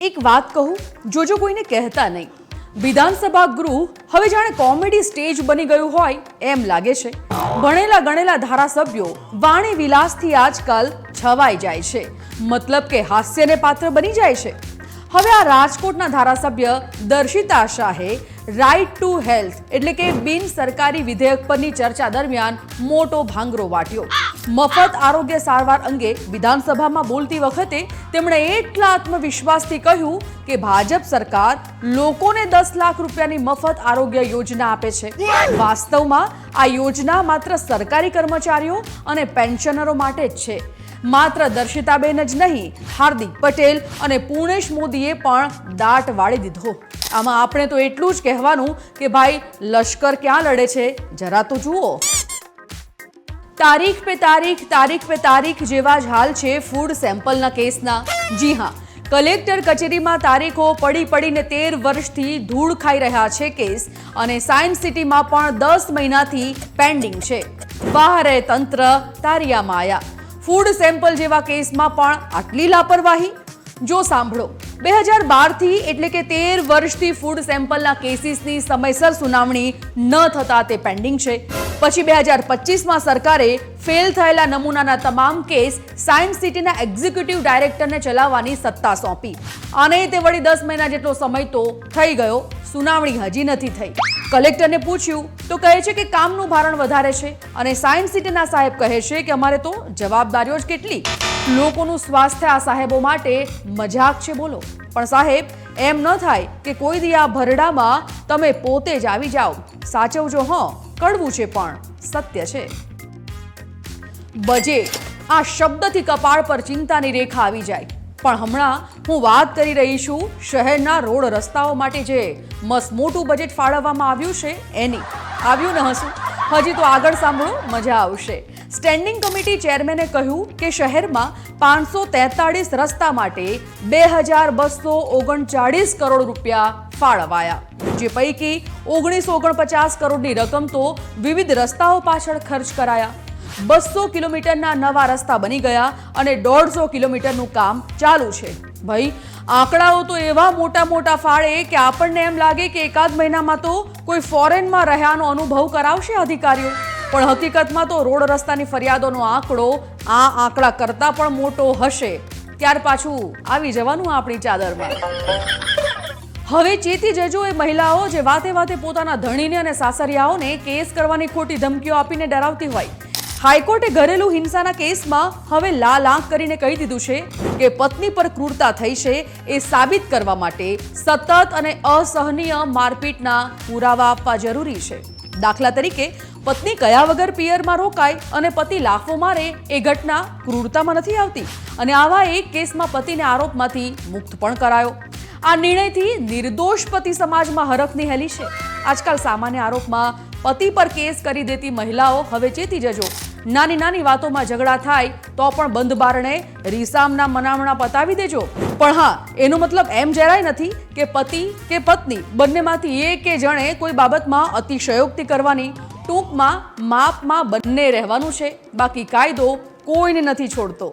એક વાત કહું, જોજો કોઈને કહેતા નહીં. વિધાનસભા ગૃહ હવે જાણે કોમેડી સ્ટેજ બની ગયું હોય એમ લાગે છે. ભણેલા ગણેલા ધારાસભ્યો વાણી વિલાસથી આજકાલ છવાઈ જાય છે, મતલબ કે હાસ્યને પાત્ર બની જાય છે. હવે આ રાજકોટના ધારાસભ્ય દર્શિતા શાહે રાઇટ ટુ હેલ્થ એટલે કે બિન સરકારી વિધેયક પરની ચર્ચા દરમિયાન મોટો ભાંગરો વાટ્યો. મફત આરોગ્ય સારવાર અંગે વિધાનસભામાં બોલતી વખતે તેમણે એટલા આત્મવિશ્વાસથી કહ્યું કે ભાજપ સરકાર લોકોને 10 લાખ રૂપિયાની મફત આરોગ્ય યોજના આપે છે. વાસ્તવમાં આ યોજના માત્ર સરકારી કર્મચારીઓ અને પેન્શનરો માટે જ છે. માત્ર દર્શિતાબેન જ નહીં, હાર્દિક પટેલ અને પૂર્ણેશ મોદીએ પણ દાટ વાળી દીધો. આમાં આપણે તો એટલું જ કહેવાનું કે ભાઈ લશ્કર ક્યાં લડે છે જરા તો જુઓ. તારીખ પે તારીખ જેવા જ હાલ છે ફૂડ સેમ્પલના કેસના. જી હા, કલેક્ટર કચેરીમાં તારીખો પડીને 13 વર્ષથી ધૂળ ખાઈ રહ્યા છે કેસ, અને સાયન્સ સિટીમાં પણ 10 મહિનાથી પેન્ડિંગ છે. બહારે તંત્ર તારિયામાં આયા. ફૂડ સેમ્પલ જેવા કેસમાં પણ આટલી લાપરવાહી? જો સાંભળો, 2012થી એટલે કે 13 વર્ષથી ફૂડ સેમ્પલના કેસીસની સમયસર સુનાવણી ન થતા તે પેન્ડિંગ છે. પછી 2025માં સરકારે ફેલ થયેલા નમૂનાના તમામ કેસ સાયન્સ સિટીના એક્ઝિક્યુટિવ ડાયરેક્ટરને ચલાવવાની સત્તા સોંપી, અને તે વળી 10 મહિના જેટલો સમય તો થઈ ગયો, સુનાવણી હજી નથી થઈ. કલેક્ટરને પૂછ્યું તો કહે છે કે કામનું ભારણ વધારે છે, અને સાયન્સ સિટીના સાહેબ કહે છે કે અમારે તો જવાબદારીઓ જ કેટલી. લોકોનું સ્વાસ્થ્ય આ સાહેબો માટે મજાક છે બોલો. પણ સાહેબ, એમ ન થાય કે કોઈ દી આ ભરડામાં તમે પોતે જ આવી જાઓ. સાચવજો, કડવું છે પણ સત્ય છે. બજેટ આ શબ્દથી કપાળ પર ચિંતાની રેખા આવી જાય. પણ હમણાં હું વાત કરી રહી છું શહેરના રોડ રસ્તાઓ માટે જે મસ્ત મોટું બજેટ ફાળવવામાં આવ્યું છે એની. આવ્યું ન હશું? હજી તો આગળ સાંભળો, મજા આવશે. સ્ટેન્ડિંગ કમિટી ચેરમેને કહ્યું કે શહેરમાં 543 રસ્તા માટે 2239 કરોડ રૂપિયા ફાળવાયા, જે પૈકી 1949 કરોડની રકમ તો વિવિધ રસ્તાઓ પાછળ ખર્ચ કરાયા. 200 કિલોમીટરના નવા રસ્તા બની ગયા અને 150 કિલોમીટરનું કામ ચાલુ છે. ભાઈ, આંકડાઓ તો એવા મોટા ફાળે કે આપણને એમ લાગે કે એકાદ મહિનામાં તો કોઈ ફોરેનમાં રહ્યાનો અનુભવ કરાવશે અધિકારીઓ. પણ હકીકતમાં તો રોડ રસ્તાની ફરિયાદોનો આંકડો આ આંકડા કરતા પણ મોટો હશે. ત્યાર પાછું આવી જવાનું આપણી ચાદરમાં. હવે ચેતી જજો એ મહિલાઓ જે વાતે પોતાના ધણીને અને સાસરિયાઓને કેસ કરવાની ખોટી ધમકીઓ આપીને ડરાવતી હોય. હાઈકોર્ટે ઘરેલુ હિંસાના કેસમાં હવે લાલ આંખ કરીને કહી દીધું છે કે પત્ની પર ક્રૂરતા થઈ છે એ સાબિત કરવા માટે સતત અને અસહનીય મારપીટના પુરાવા આપવા જરૂરી છે. દાખલા તરીકે, પત્ની કયા વગર પિયરમાં રોકાય અને પતિ લાફો મારે એ ઘટના ક્રૂરતામાં નથી આવતી, અને આવા એક કેસમાં પતિને આરોપમાંથી મુક્ત પણ કરાયો. આ નિર્ણયથી નિર્દોષ પતિ સમાજમાં હરખની હેલી છે. આજકાલ સામાન્ય આરોપમાં પતિ પર કેસ કરી દેતી મહિલાઓ હવે ચેતી જજો. નાની વાતોમાં ઝઘડા થાય તો પણ બંધ બારણે રીસામના મનામણા પતાવી દેજો. પણ હા, એનો મતલબ એમ જરાય નથી કે પતિ કે પત્ની બંનેમાંથી એક જણે કોઈ બાબતમાં અતિશયોક્તિ કરવાની. ટૂંકમાં માપમાં બંને રહેવાનું છે, બાકી કાયદો કોઈને નથી છોડતો.